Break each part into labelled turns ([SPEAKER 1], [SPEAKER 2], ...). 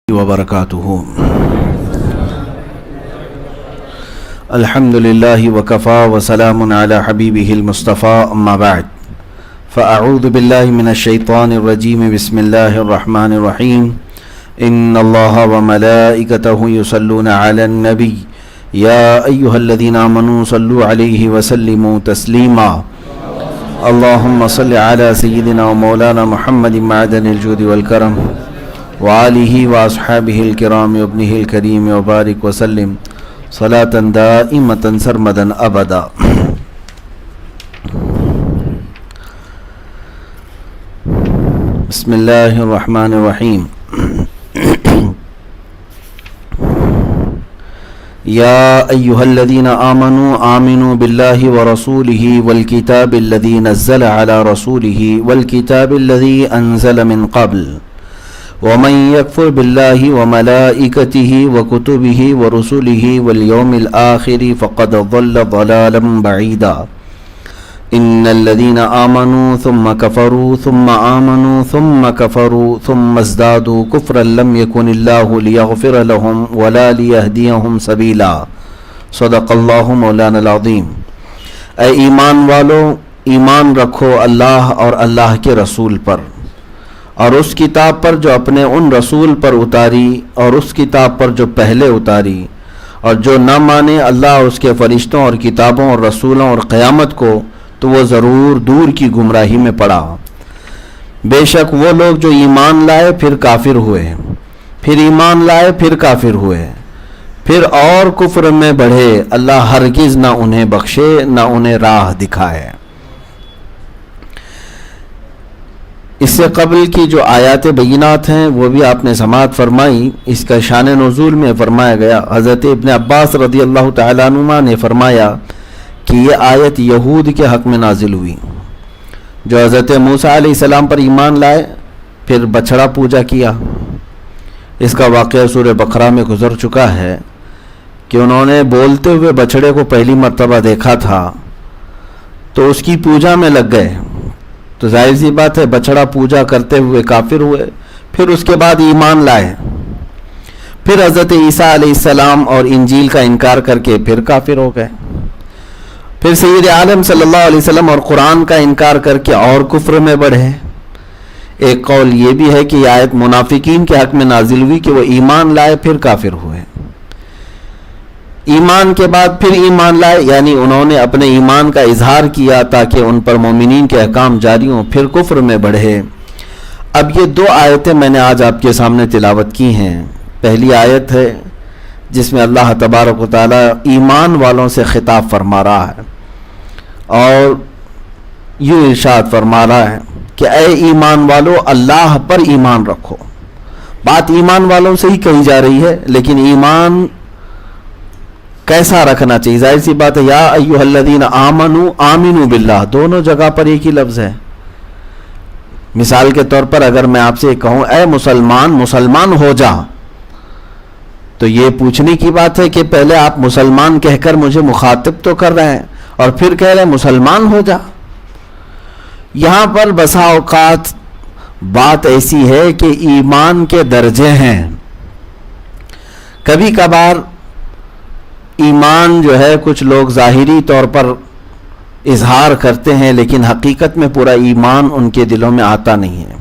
[SPEAKER 1] وبرکاتہ الحمد للہ وکفا وسلام علی حبیبہ المصطفیٰ اما بعد فاعوذ باللہ من الشیطان الرجیم بسم اللہ الرحمن الرحیم ان اللہ وملائکتہ یصلون علی النبی یا ایہا الذین آمنوا صلوا علیہ وسلموا تسلیما اللہم صل علی سیدنا ومولانا محمد معدن الجود والکرم وآلہ واصحابہ الکرام وابنہ الکریم وبارک وسلم صلاة دائمة سرمدا ابدا. بسم اللہ الرحمن الرحیم. یا ایہا الذین آمنوا باللہ ورسولہ والکتاب الذی نزل علی رسولہ والکتاب الذی انزل من قبل ومن يكفر بالله وملائكته وكتبه ورسله واليوم الآخر فقد ضل ضلالا بعيدا. إن الذين آمنوا ثم كفروا ثم آمنوا ثم كفروا ثم ازدادوا كفرا لم يكن الله ليغفر لهم ولا ليهديهم سبيلا. صدق اللہ مولانا العظیم. اے ایمان والو، ایمان رکھو اللہ اور اللہ کے رسول پر، اور اس کتاب پر جو اپنے ان رسول پر اتاری، اور اس کتاب پر جو پہلے اتاری، اور جو نہ مانے اللہ اور اس کے فرشتوں اور کتابوں اور رسولوں اور قیامت کو تو وہ ضرور دور کی گمراہی میں پڑا. بے شک وہ لوگ جو ایمان لائے پھر کافر ہوئے، پھر ایمان لائے پھر کافر ہوئے، پھر اور کفر میں بڑھے، اللہ ہرگز نہ انہیں بخشے نہ انہیں راہ دکھائے. اس سے قبل کی جو آیات بینات ہیں وہ بھی آپ نے سماعت فرمائی. اس کا شان نزول میں فرمایا گیا، حضرت ابن عباس رضی اللہ تعالیٰ عنہما نے فرمایا کہ یہ آیت یہود کے حق میں نازل ہوئی جو حضرت موسیٰ علیہ السلام پر ایمان لائے پھر بچڑا پوجا کیا. اس کا واقعہ سورہ بقرہ میں گزر چکا ہے کہ انہوں نے بولتے ہوئے بچڑے کو پہلی مرتبہ دیکھا تھا تو اس کی پوجا میں لگ گئے، تو ظاہر سی بات ہے بچڑا پوجا کرتے ہوئے کافر ہوئے. پھر اس کے بعد ایمان لائے، پھر حضرت عیسیٰ علیہ السلام اور انجیل کا انکار کر کے پھر کافر ہو گئے. پھر سید عالم صلی اللہ علیہ وسلم اور قرآن کا انکار کر کے اور کفر میں بڑھے. ایک قول یہ بھی ہے کہ یہ آیت منافقین کے حق میں نازل ہوئی کہ وہ ایمان لائے پھر کافر ہوئے، ایمان کے بعد پھر ایمان لائے، یعنی انہوں نے اپنے ایمان کا اظہار کیا تاکہ ان پر مومنین کے احکام جاری ہوں، پھر کفر میں بڑھے. اب یہ دو آیتیں میں نے آج آپ کے سامنے تلاوت کی ہیں. پہلی آیت ہے جس میں اللہ تبارک و تعالی ایمان والوں سے خطاب فرما رہا ہے اور یوں ارشاد فرما رہا ہے کہ اے ایمان والو اللہ پر ایمان رکھو. بات ایمان والوں سے ہی کہی جا رہی ہے، لیکن ایمان کیسا رکھنا چاہیے؟ ظاہر سی بات ہے، یا ایھا الذین آمنوا آمنوا باللہ، دونوں جگہ پر ایک ہی لفظ ہے. مثال کے طور پر اگر میں آپ سے کہوں اے مسلمان مسلمان ہو جا، تو یہ پوچھنے کی بات ہے کہ پہلے آپ مسلمان کہہ کر مجھے مخاطب تو کر رہے ہیں اور پھر کہہ رہے ہیں مسلمان ہو جا. یہاں پر بسا اوقات بات ایسی ہے کہ ایمان کے درجے ہیں. کبھی کبھار ایمان جو ہے کچھ لوگ ظاہری طور پر اظہار کرتے ہیں لیکن حقیقت میں پورا ایمان ان کے دلوں میں آتا نہیں ہے.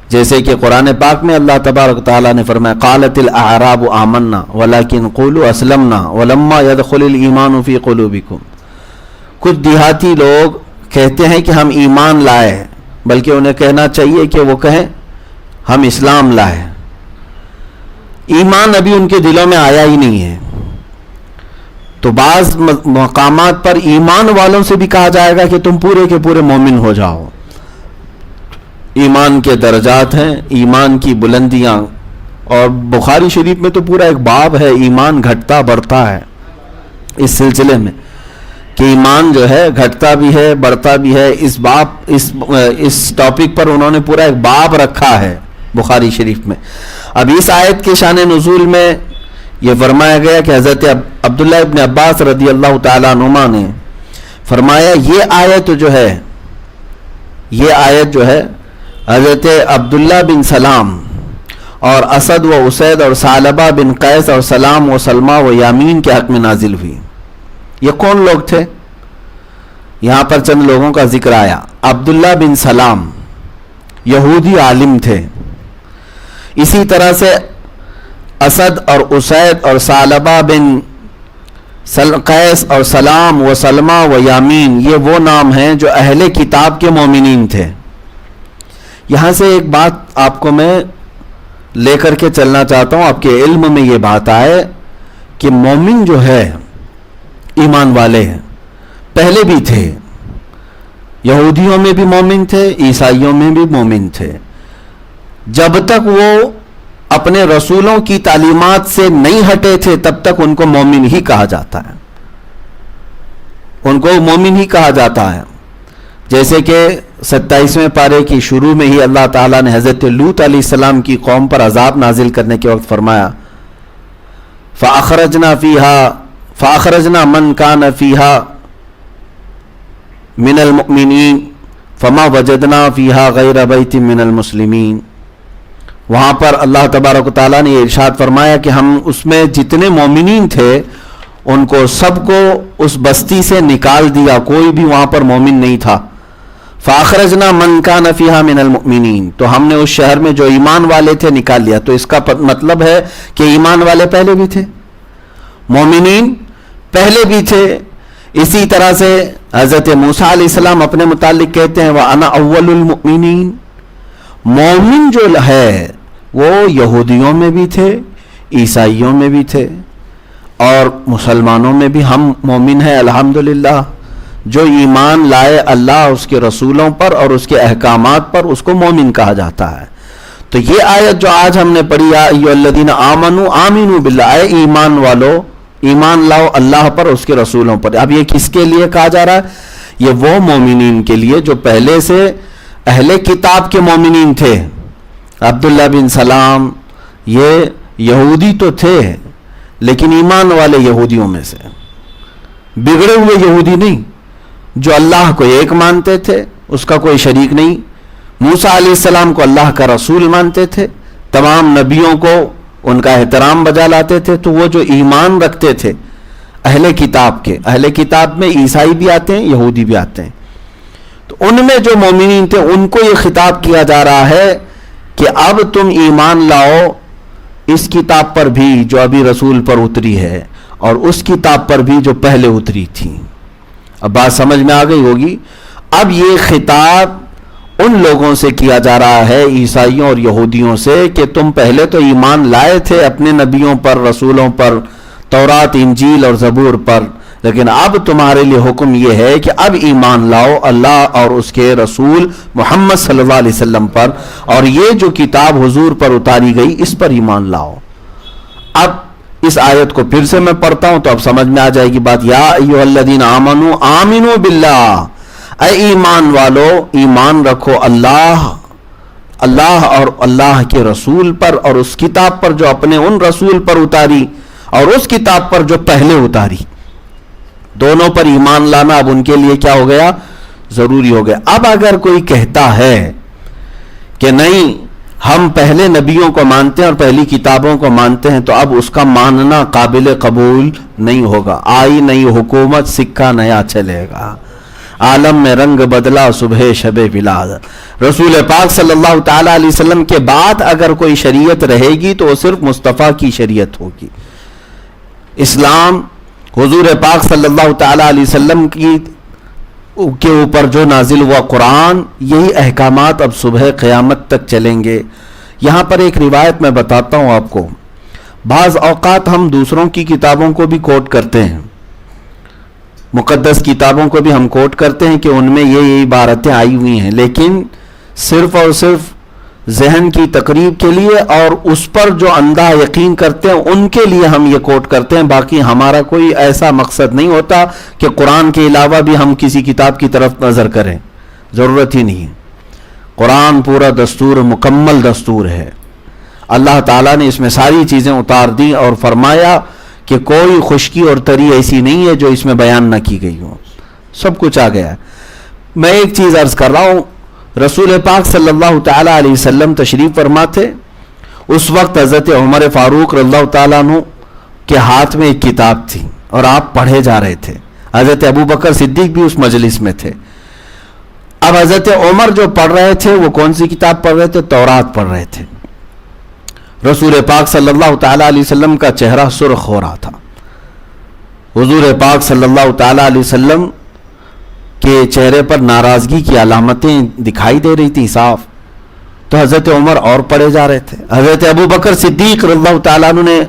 [SPEAKER 1] جیسے کہ قرآن پاک میں اللہ تبارک تعالیٰ نے فرمایا قالت الاعراب آمنا ولکن قولوا اسلمنا ولما يدخل الایمان فی قلوبکم. کچھ دیہاتی لوگ کہتے ہیں کہ ہم ایمان لائے، بلکہ انہیں کہنا چاہیے کہ وہ کہیں ہم اسلام لائے. ایمان ابھی ان کے دلوں میں آیا ہی نہیں ہے. تو بعض مقامات پر ایمان والوں سے بھی کہا جائے گا کہ تم پورے کے پورے مومن ہو جاؤ. ایمان کے درجات ہیں، ایمان کی بلندیاں، اور بخاری شریف میں تو پورا ایک باب ہے ایمان گھٹتا بڑھتا ہے اس سلسلے میں، کہ ایمان جو ہے گھٹتا بھی ہے بڑھتا بھی ہے. اس ٹاپک پر انہوں نے پورا ایک باب رکھا ہے بخاری شریف میں. اب اس آیت کے شان نزول میں یہ فرمایا گیا کہ حضرت عبداللہ ابن عباس رضی اللہ تعالیٰ عنہما نے فرمایا یہ آیت جو ہے حضرت عبداللہ بن سلام اور اسد و اسید اور ثعلبہ بن قیس اور سلام و سلمہ و یامین کے حق میں نازل ہوئی۔ یہ کون لوگ تھے؟ یہاں پر چند لوگوں کا ذکر آیا۔ عبداللہ بن سلام یہودی عالم تھے، اسی طرح سے اسد اور اسید اور ثعلبہ بن قیس اور سلام و سلمہ و یامین، یہ وہ نام ہیں جو اہل کتاب کے مومنین تھے۔ یہاں سے ایک بات آپ کو میں لے کر کے چلنا چاہتا ہوں، آپ کے علم میں یہ بات آئے کہ مومن جو ہے ایمان والے ہیں، پہلے بھی تھے، یہودیوں میں بھی مومن تھے، عیسائیوں میں بھی مومن تھے، جب تک وہ اپنے رسولوں کی تعلیمات سے نہیں ہٹے تھے تب تک ان کو مومن ہی کہا جاتا ہے، ان کو مومن ہی کہا جاتا ہے۔ جیسے کہ 27ویں پارے کی شروع میں ہی اللہ تعالیٰ نے حضرت لوط علیہ السلام کی قوم پر عذاب نازل کرنے کے وقت فرمایا فَأَخْرَجْنَا مَنْ كَانَ فِيهَا مِنَ الْمُؤْمِنِينَ فَمَا وَجَدْنَا فِيهَا غَيْرَ بَيْتٍ مِنَ الْمُسْلِمِينَ۔ وہاں پر اللہ تبارک و تعالیٰ نے یہ ارشاد فرمایا کہ ہم اس میں جتنے مومنین تھے ان کو سب کو اس بستی سے نکال دیا، کوئی بھی وہاں پر مومن نہیں تھا۔ فَأَخْرَجْنَا مَنْ كَانَ فِيهَا مِنَ الْمُؤْمِنِينَ، تو ہم نے اس شہر میں جو ایمان والے تھے نکال لیا۔ تو اس کا مطلب ہے کہ ایمان والے پہلے بھی تھے، مومنین پہلے بھی تھے۔ اسی طرح سے حضرت موسیٰ علیہ السلام اپنے متعلق کہتے ہیں وَأَنَا أَوَّلُ الْمُؤْمِنِينَ، مومن جو ہے وہ یہودیوں میں بھی تھے، عیسائیوں میں بھی تھے، اور مسلمانوں میں بھی ہم مومن ہیں الحمدللہ۔ جو ایمان لائے اللہ اس کے رسولوں پر اور اس کے احکامات پر، اس کو مومن کہا جاتا ہے۔ تو یہ آیت جو آج ہم نے پڑھی یا ایھا الذین آمنوا آمنوا باللہ، اے ایمان والو ایمان لاؤ اللہ پر، اس کے رسولوں پر۔ اب یہ کس کے لیے کہا جا رہا ہے؟ یہ وہ مومنین کے لیے جو پہلے سے اہل کتاب کے مومنین تھے۔ عبداللہ بن سلام یہ یہودی تو تھے لیکن ایمان والے یہودیوں میں سے، بگڑے ہوئے یہودی نہیں، جو اللہ کو ایک مانتے تھے، اس کا کوئی شریک نہیں، موسیٰ علیہ السلام کو اللہ کا رسول مانتے تھے، تمام نبیوں کو ان کا احترام بجا لاتے تھے۔ تو وہ جو ایمان رکھتے تھے اہل کتاب کے، اہل کتاب میں عیسائی بھی آتے ہیں، یہودی بھی آتے ہیں، تو ان میں جو مومنین تھے ان کو یہ خطاب کیا جا رہا ہے کہ اب تم ایمان لاؤ اس کتاب پر بھی جو ابھی رسول پر اتری ہے، اور اس کتاب پر بھی جو پہلے اتری تھی۔ اب بات سمجھ میں آ گئی ہوگی۔ اب یہ خطاب ان لوگوں سے کیا جا رہا ہے، عیسائیوں اور یہودیوں سے، کہ تم پہلے تو ایمان لائے تھے اپنے نبیوں پر، رسولوں پر، تورات، انجیل اور زبور پر، لیکن اب تمہارے لیے حکم یہ ہے کہ اب ایمان لاؤ اللہ اور اس کے رسول محمد صلی اللہ علیہ وسلم پر، اور یہ جو کتاب حضور پر اتاری گئی اس پر ایمان لاؤ۔ اب اس آیت کو پھر سے میں پڑھتا ہوں تو اب سمجھ میں آ جائے گی بات۔ یا ایھا الذین آمنوا آمنوا باللہ، اے ایمان والو ایمان رکھو اللہ اور اللہ کے رسول پر، اور اس کتاب پر جو اپنے ان رسول پر اتاری، اور اس کتاب پر جو پہلے اتاری، دونوں پر ایمان لانا اب ان کے لیے کیا ہو گیا؟ ضروری ہو گیا۔ اب اگر کوئی کہتا ہے کہ نہیں ہم پہلے نبیوں کو مانتے ہیں اور پہلی کتابوں کو مانتے ہیں، تو اب اس کا ماننا قابل قبول نہیں ہوگا۔ آئی نئی حکومت سکہ نیا چلے گا، عالم میں رنگ بدلا صبح شب ولادت۔ رسول پاک صلی اللہ تعالی علیہ وسلم کے بعد اگر کوئی شریعت رہے گی تو وہ صرف مصطفیٰ کی شریعت ہوگی۔ اسلام حضور پاک صلی اللہ تعالی علیہ وسلم کے اوپر جو نازل ہوا قرآن، یہی احکامات اب صبح قیامت تک چلیں گے۔ یہاں پر ایک روایت میں بتاتا ہوں آپ کو۔ بعض اوقات ہم دوسروں کی کتابوں کو بھی کوٹ کرتے ہیں، مقدس کتابوں کو بھی ہم کوٹ کرتے ہیں کہ ان میں یہ عبارتیں آئی ہوئی ہیں، لیکن صرف اور صرف ذہن کی تقریب کے لیے اور اس پر جو اندھا یقین کرتے ہیں ان کے لیے ہم یہ کوٹ کرتے ہیں۔ باقی ہمارا کوئی ایسا مقصد نہیں ہوتا کہ قرآن کے علاوہ بھی ہم کسی کتاب کی طرف نظر کریں، ضرورت ہی نہیں ہے۔ قرآن پورا دستور، مکمل دستور ہے۔ اللہ تعالیٰ نے اس میں ساری چیزیں اتار دیں اور فرمایا کہ کوئی خشکی اور تری ایسی نہیں ہے جو اس میں بیان نہ کی گئی ہو، سب کچھ آ گیا ہے۔ میں ایک چیز عرض کر رہا ہوں، رسول پاک صلی اللہ تعالی علیہ وسلم تشریف فرما تھے، اس وقت حضرت عمر فاروق رضی اللہ تعالیٰ عنہ کے ہاتھ میں ایک کتاب تھی اور آپ پڑھے جا رہے تھے. حضرت ابو بکر صدیق بھی اس مجلس میں تھے. اب حضرت عمر جو پڑھ رہے تھے وہ کون سی کتاب پڑھ رہے تھے؟ تورات پڑھ رہے تھے. رسول پاک صلی اللہ تعالیٰ علیہ وسلم کا چہرہ سرخ ہو رہا تھا. حضور پاک صلی اللہ تعالیٰ علیہ وسلم کے چہرے پر ناراضگی کی علامتیں دکھائی دے رہی تھی صاف. تو حضرت عمر اور پڑھے جا رہے تھے. حضرت ابو بکر صدیق رضی اللہ تعالیٰ عنہ نے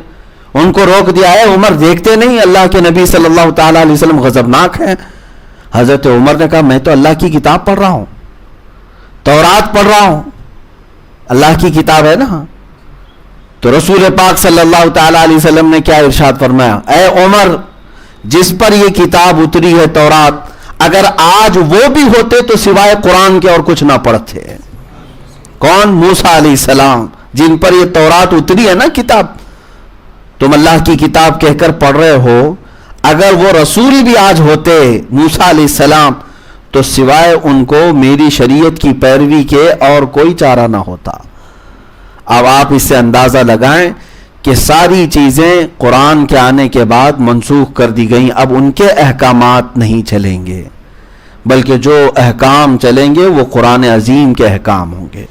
[SPEAKER 1] ان کو روک دیا. ہے عمر دیکھتے نہیں اللہ کے نبی صلی اللہ تعالیٰ علیہ وسلم غضبناک ہیں؟ حضرت عمر نے کہا میں تو اللہ کی کتاب پڑھ رہا ہوں, تورات پڑھ رہا ہوں, اللہ کی کتاب ہے نا. تو رسول پاک صلی اللہ تعالیٰ علیہ وسلم نے کیا ارشاد فرمایا؟ اے عمر, جس پر یہ کتاب اتری ہے تورات, اگر آج وہ بھی ہوتے تو سوائے قرآن کے اور کچھ نہ پڑھتے. کون؟ موسیٰ علیہ السلام, جن پر یہ تورات اتری ہے نا کتاب. تم اللہ کی کتاب کہہ کر پڑھ رہے ہو, اگر وہ رسول بھی آج ہوتے موسیٰ علیہ السلام تو سوائے ان کو میری شریعت کی پیروی کے اور کوئی چارہ نہ ہوتا. اب آپ اس سے اندازہ لگائیں کہ ساری چیزیں قرآن کے آنے کے بعد منسوخ کر دی گئیں. اب ان کے احکامات نہیں چلیں گے, بلکہ جو احکام چلیں گے وہ قرآن عظیم کے احکام ہوں گے.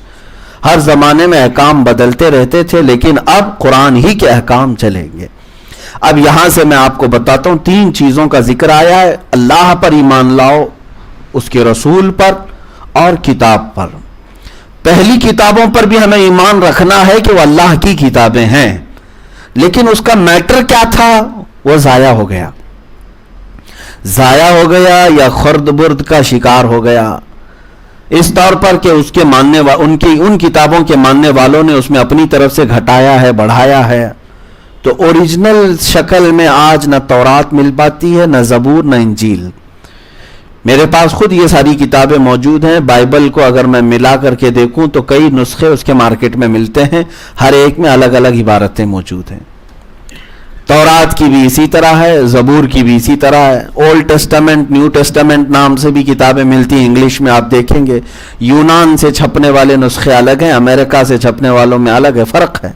[SPEAKER 1] ہر زمانے میں احکام بدلتے رہتے تھے, لیکن اب قرآن ہی کے احکام چلیں گے. اب یہاں سے میں آپ کو بتاتا ہوں, 3 چیزوں کا ذکر آیا ہے. اللہ پر ایمان لاؤ, اس کے رسول پر اور کتاب پر. پہلی کتابوں پر بھی ہمیں ایمان رکھنا ہے کہ وہ اللہ کی کتابیں ہیں, لیکن اس کا میٹر کیا تھا وہ ضائع ہو گیا. ضائع ہو گیا یا خرد برد کا شکار ہو گیا, اس طور پر کہ اس کے ماننے ان کتابوں کے ماننے والوں نے اس میں اپنی طرف سے گھٹایا ہے, بڑھایا ہے. تو اوریجنل شکل میں آج نہ تورات مل پاتی ہے, نہ زبور, نہ انجیل. میرے پاس خود یہ ساری کتابیں موجود ہیں. بائبل کو اگر میں ملا کر کے دیکھوں تو کئی نسخے اس کے مارکیٹ میں ملتے ہیں, ہر ایک میں الگ الگ عبارتیں موجود ہیں. تورات کی بھی اسی طرح ہے, زبور کی بھی اسی طرح ہے. اولڈ ٹیسٹامنٹ, نیو ٹیسٹامنٹ نام سے بھی کتابیں ملتی ہیں انگلش میں, آپ دیکھیں گے. یونان سے چھپنے والے نسخے الگ ہیں, امریکہ سے چھپنے والوں میں الگ ہے, فرق ہے.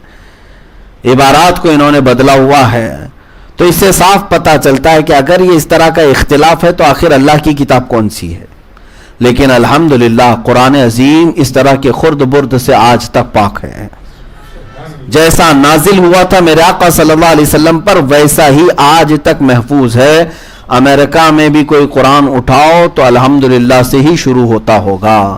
[SPEAKER 1] عبارات کو انہوں نے بدلا ہوا ہے. تو اس سے صاف پتہ چلتا ہے کہ اگر یہ اس طرح کا اختلاف ہے تو آخر اللہ کی کتاب کون سی ہے. لیکن الحمدللہ قرآن عظیم اس طرح کے خرد برد سے آج تک پاک ہے. جیسا نازل ہوا تھا میرے آقا صلی اللہ علیہ وسلم پر, ویسا ہی آج تک محفوظ ہے. امریکہ میں بھی کوئی قرآن اٹھاؤ تو الحمدللہ سے ہی شروع ہوتا ہوگا.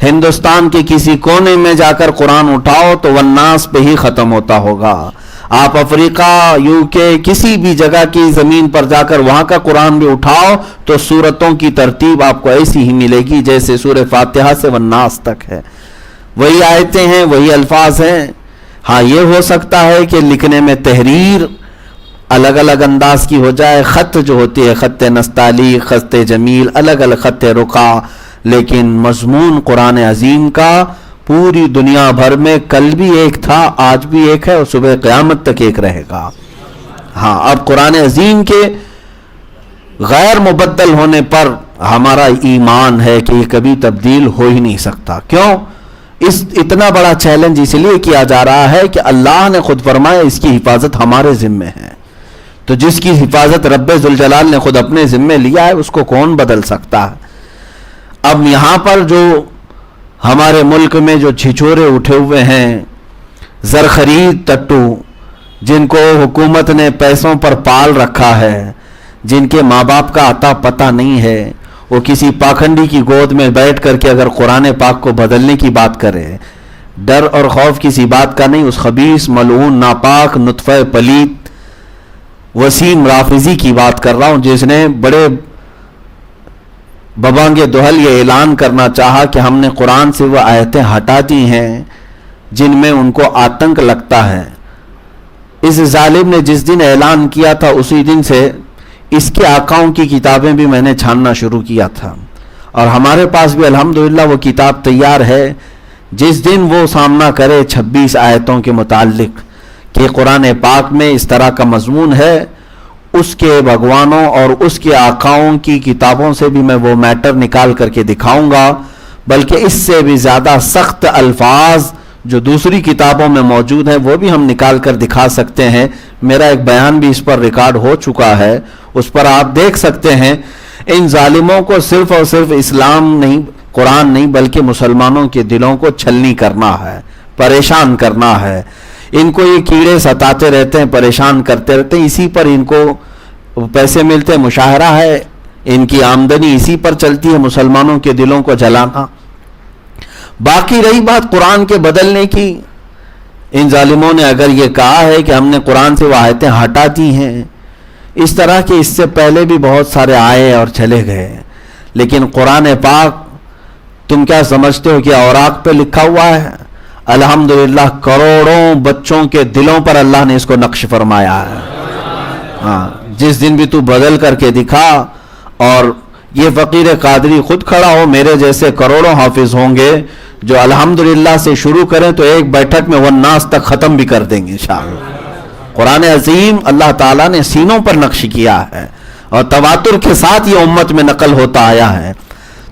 [SPEAKER 1] ہندوستان کے کسی کونے میں جا کر قرآن اٹھاؤ تو والناس پہ ہی ختم ہوتا ہوگا. آپ افریقہ, UK, کسی بھی جگہ کی زمین پر جا کر وہاں کا قرآن بھی اٹھاؤ تو سورتوں کی ترتیب آپ کو ایسی ہی ملے گی جیسے سورہ فاتحہ سے والناس تک ہے. وہی آیتیں ہیں, وہی الفاظ ہیں. ہاں یہ ہو سکتا ہے کہ لکھنے میں تحریر الگ الگ انداز کی ہو جائے, خط جو ہوتی ہے خط نستعلیق, خط جمیل, الگ الگ خط رقع, لیکن مضمون قرآن عظیم کا پوری دنیا بھر میں کل بھی ایک تھا, آج بھی ایک ہے اور صبح قیامت تک ایک رہے گا. ہاں اب قرآن عظیم کے غیر مبدل ہونے پر ہمارا ایمان ہے کہ یہ کبھی تبدیل ہو ہی نہیں سکتا. کیوں؟ اتنا بڑا چیلنج اس لیے کیا جا رہا ہے کہ اللہ نے خود فرمایا اس کی حفاظت ہمارے ذمے ہے. تو جس کی حفاظت رب ذوالجلال نے خود اپنے ذمے لیا ہے اس کو کون بدل سکتا ہے. اب یہاں پر جو ہمارے ملک میں جو چھچورے اٹھے ہوئے ہیں, زرخرید ٹٹو, جن کو حکومت نے پیسوں پر پال رکھا ہے, جن کے ماں باپ کا عطا پتہ نہیں ہے, وہ کسی پاکھنڈی کی گود میں بیٹھ کر کے اگر قرآن پاک کو بدلنے کی بات کرے, ڈر اور خوف کسی بات کا نہیں, اس خبیث ملعون ناپاک نطفہ پلید وسیم رافضی کی بات کر رہا ہوں, جس نے بڑے ببانگ دہل یہ اعلان کرنا چاہا کہ ہم نے قرآن سے وہ آیتیں ہٹا دی ہیں جن میں ان کو آتنک لگتا ہے. اس ظالم نے جس دن اعلان کیا تھا اسی دن سے اس کے آقاؤں کی کتابیں بھی میں نے چھاننا شروع کیا تھا, اور ہمارے پاس بھی الحمدللہ وہ کتاب تیار ہے. جس دن وہ سامنا کرے 26 آیتوں کے متعلق کہ قرآن پاک میں اس طرح کا مضمون ہے, اس کے بھگوانوں اور اس کے آقاؤں کی کتابوں سے بھی میں وہ میٹر نکال کر کے دکھاؤں گا, بلکہ اس سے بھی زیادہ سخت الفاظ جو دوسری کتابوں میں موجود ہیں وہ بھی ہم نکال کر دکھا سکتے ہیں. میرا ایک بیان بھی اس پر ریکارڈ ہو چکا ہے, اس پر آپ دیکھ سکتے ہیں. ان ظالموں کو صرف اور صرف اسلام نہیں, قرآن نہیں, بلکہ مسلمانوں کے دلوں کو چھلنی کرنا ہے, پریشان کرنا ہے. ان کو یہ کیڑے ستاتے رہتے ہیں, پریشان کرتے رہتے ہیں, اسی پر ان کو پیسے ملتے ہیں, مشاہرہ ہے, ان کی آمدنی اسی پر چلتی ہے, مسلمانوں کے دلوں کو جلانا. باقی رہی بات قرآن کے بدلنے کی, ان ظالموں نے اگر یہ کہا ہے کہ ہم نے قرآن سے وہ آیتیں ہٹا دی ہیں, اس طرح کے اس سے پہلے بھی بہت سارے آئے اور چلے گئے, لیکن قرآن پاک تم کیا سمجھتے ہو کہ اوراق پہ لکھا ہوا ہے؟ الحمدللہ کروڑوں بچوں کے دلوں پر اللہ نے اس کو نقش فرمایا ہے. ہاں, جس دن بھی تو بدل کر کے دکھا, اور یہ فقیر قادری خود کھڑا ہو, میرے جیسے کروڑوں حافظ ہوں گے جو الحمدللہ سے شروع کریں تو ایک بیٹھک میں والناس تک ختم بھی کر دیں گے انشاءاللہ. قرآن عظیم اللہ تعالیٰ نے سینوں پر نقش کیا ہے اور تواتر کے ساتھ یہ امت میں نقل ہوتا آیا ہے.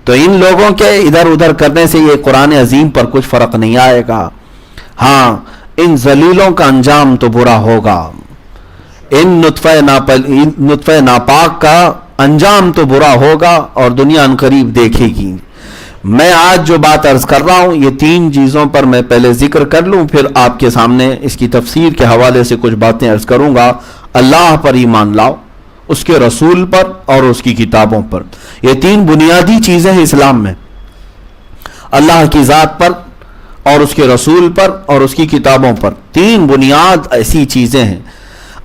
[SPEAKER 1] تو ان لوگوں کے ادھر ادھر کرنے سے یہ قرآن عظیم پر کچھ فرق نہیں آئے گا. ہاں, ان ذلیلوں کا انجام تو برا ہوگا, ان نطفہ ناپاک کا انجام تو برا ہوگا اور دنیا عنقریب دیکھے گی. میں آج جو بات عرض کر رہا ہوں, یہ 3 چیزوں پر میں پہلے ذکر کر لوں, پھر آپ کے سامنے اس کی تفسیر کے حوالے سے کچھ باتیں عرض کروں گا. اللہ پر ایمان لاؤ, اس کے رسول پر اور اس کی کتابوں پر. یہ 3 بنیادی چیزیں ہیں اسلام میں, اللہ کی ذات پر اور اس کے رسول پر اور اس کی کتابوں پر. 3 بنیاد ایسی چیزیں ہیں.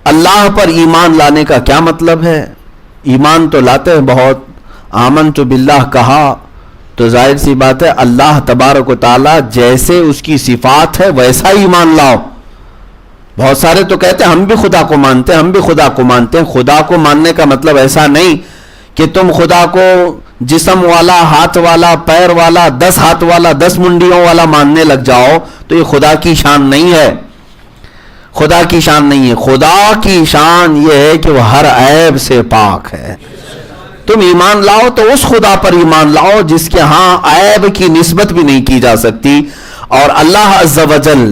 [SPEAKER 1] اللہ پر ایمان لانے کا کیا مطلب ہے؟ ایمان تو لاتے ہیں بہت, آمنت باللہ کہا تو ظاہر سی بات ہے اللہ تبارک و تعالی جیسے اس کی صفات ہے ویسا ایمان لاؤ. بہت سارے تو کہتے ہیں ہم بھی خدا کو مانتے ہیں, ہم بھی خدا کو مانتے ہیں. خدا کو ماننے کا مطلب ایسا نہیں کہ تم خدا کو جسم والا, ہاتھ والا, پیر والا, 10 ہاتھ والا, 10 منڈیوں والا ماننے لگ جاؤ, تو یہ خدا کی شان نہیں ہے. خدا کی شان نہیں ہے. خدا کی شان یہ ہے کہ وہ ہر عیب سے پاک ہے. تم ایمان لاؤ تو اس خدا پر ایمان لاؤ جس کے ہاں عیب کی نسبت بھی نہیں کی جا سکتی. اور اللہ عز و جل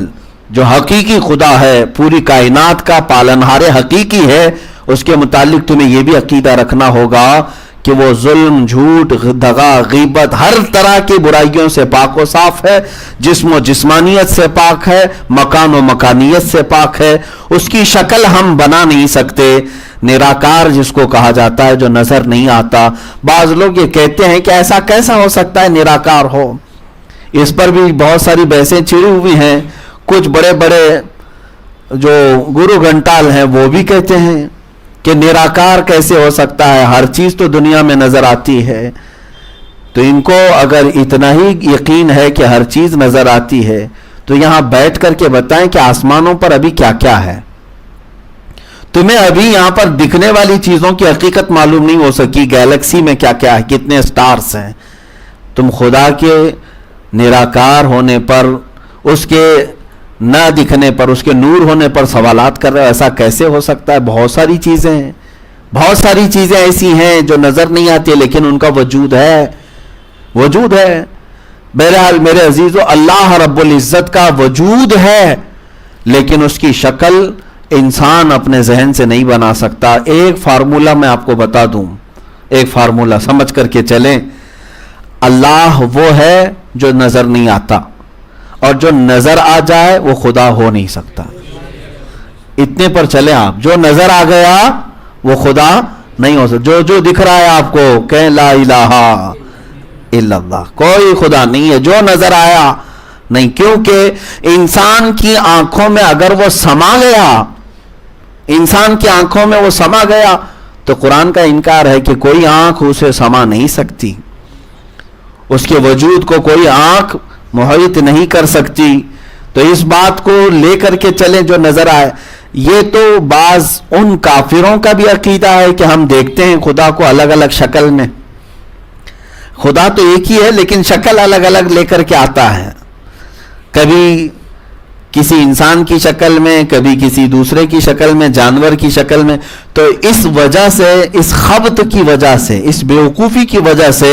[SPEAKER 1] جو حقیقی خدا ہے, پوری کائنات کا پالنہار حقیقی ہے, اس کے متعلق تمہیں یہ بھی عقیدہ رکھنا ہوگا کہ وہ ظلم, جھوٹ, دغا, غیبت, ہر طرح کی برائیوں سے پاک و صاف ہے. جسم و جسمانیت سے پاک ہے, مکان و مکانیت سے پاک ہے. اس کی شکل ہم بنا نہیں سکتے. نراکار جس کو کہا جاتا ہے, جو نظر نہیں آتا. بعض لوگ یہ کہتے ہیں کہ ایسا کیسا ہو سکتا ہے نراکار ہو. اس پر بھی بہت ساری بحثیں چھڑی ہوئی ہیں. کچھ بڑے بڑے جو گرو گھنٹال ہیں وہ بھی کہتے ہیں کہ نراکار کیسے ہو سکتا ہے, ہر چیز تو دنیا میں نظر آتی ہے. تو ان کو اگر اتنا ہی یقین ہے کہ ہر چیز نظر آتی ہے تو یہاں بیٹھ کر کے بتائیں کہ آسمانوں پر ابھی کیا کیا ہے. تمہیں ابھی یہاں پر دکھنے والی چیزوں کی حقیقت معلوم نہیں ہو سکی. گیلیکسی میں کیا کیا ہے, کتنے سٹارز ہیں. تم خدا کے نراکار ہونے پر, اس کے نہ دکھنے پر, اس کے نور ہونے پر سوالات کر رہے ہو. ایسا کیسے ہو سکتا ہے؟ بہت ساری چیزیں ہیں, بہت ساری چیزیں ایسی ہیں جو نظر نہیں آتی لیکن ان کا وجود ہے, وجود ہے. بہرحال میرے عزیزو, اللہ رب العزت کا وجود ہے لیکن اس کی شکل انسان اپنے ذہن سے نہیں بنا سکتا. ایک فارمولہ میں آپ کو بتا دوں, ایک فارمولہ سمجھ کر کے چلیں. اللہ وہ ہے جو نظر نہیں آتا, اور جو نظر آ جائے وہ خدا ہو نہیں سکتا. اتنے پر چلیں آپ. جو نظر آ گیا وہ خدا نہیں ہو سکتا. جو دکھ رہا ہے آپ کو, کہیں لا الہ الا اللہ, کوئی خدا نہیں ہے. جو نظر آیا نہیں, کیونکہ انسان کی آنکھوں میں اگر وہ سما گیا, انسان کی آنکھوں میں وہ سما گیا, تو قرآن کا انکار ہے کہ کوئی آنکھ اسے سما نہیں سکتی. اس کے وجود کو کوئی آنکھ محیط نہیں کر سکتی. تو اس بات کو لے کر کے چلیں جو نظر آئے. یہ تو بعض ان کافروں کا بھی عقیدہ ہے کہ ہم دیکھتے ہیں خدا کو الگ الگ شکل میں. خدا تو ایک ہی ہے لیکن شکل الگ الگ لے کر کے آتا ہے. کبھی کسی انسان کی شکل میں, کبھی کسی دوسرے کی شکل میں, جانور کی شکل میں. تو اس وجہ سے, اس خبط کی وجہ سے, اس بیوقوفی کی وجہ سے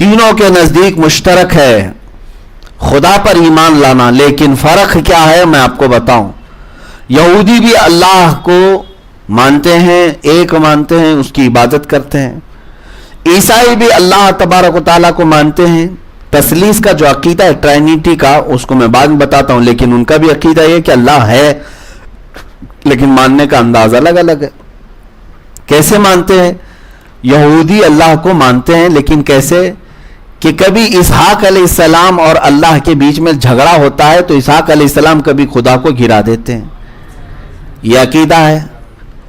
[SPEAKER 1] تینوں کے نزدیک مشترک ہے خدا پر ایمان لانا، لیکن فرق کیا ہے میں آپ کو بتاؤں. یہودی بھی اللہ کو مانتے ہیں، ایک مانتے ہیں، اس کی عبادت کرتے ہیں. عیسائی بھی اللہ تبارک و تعالیٰ کو مانتے ہیں. تثلیث کا جو عقیدہ ہے ٹرینیٹی کا، اس کو میں بعد میں بتاتا ہوں، لیکن ان کا بھی عقیدہ یہ کہ اللہ ہے، لیکن ماننے کا انداز الگ الگ ہے. کیسے مانتے ہیں؟ یہودی اللہ کو مانتے ہیں، لیکن کیسے کہ کبھی اسحاق علیہ السلام اور اللہ کے بیچ میں جھگڑا ہوتا ہے تو اسحاق علیہ السلام کبھی خدا کو گرا دیتے ہیں. یہ عقیدہ ہے.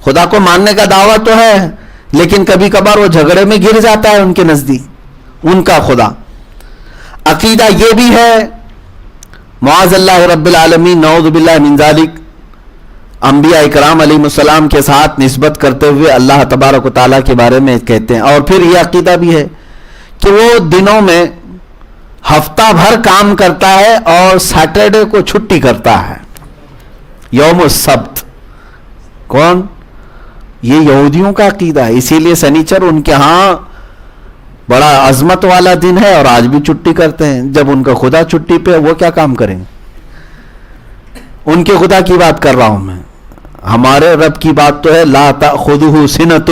[SPEAKER 1] خدا کو ماننے کا دعویٰ تو ہے، لیکن کبھی کبھار وہ جھگڑے میں گر جاتا ہے ان کے نزدیک ان کا خدا. عقیدہ یہ بھی ہے، معاذ اللہ رب العالمین، نعوذ باللہ من ذالک، انبیاء اکرام علیہ السلام کے ساتھ نسبت کرتے ہوئے اللہ تبارک و تعالیٰ کے بارے میں کہتے ہیں. اور پھر یہ عقیدہ بھی ہے کہ وہ دنوں میں ہفتہ بھر کام کرتا ہے اور سیٹرڈے کو چھٹی کرتا ہے، یوم السبت. کون؟ یہ یہودیوں کا عقیدہ ہے. اسی لیے سنیچر ان کے ہاں بڑا عظمت والا دن ہے اور آج بھی چھٹی کرتے ہیں. جب ان کا خدا چھٹی پہ وہ کیا کام کریں گے؟ ان کے خدا کی بات کر رہا ہوں میں. ہمارے رب کی بات تو ہے لا تأخذہ سنۃ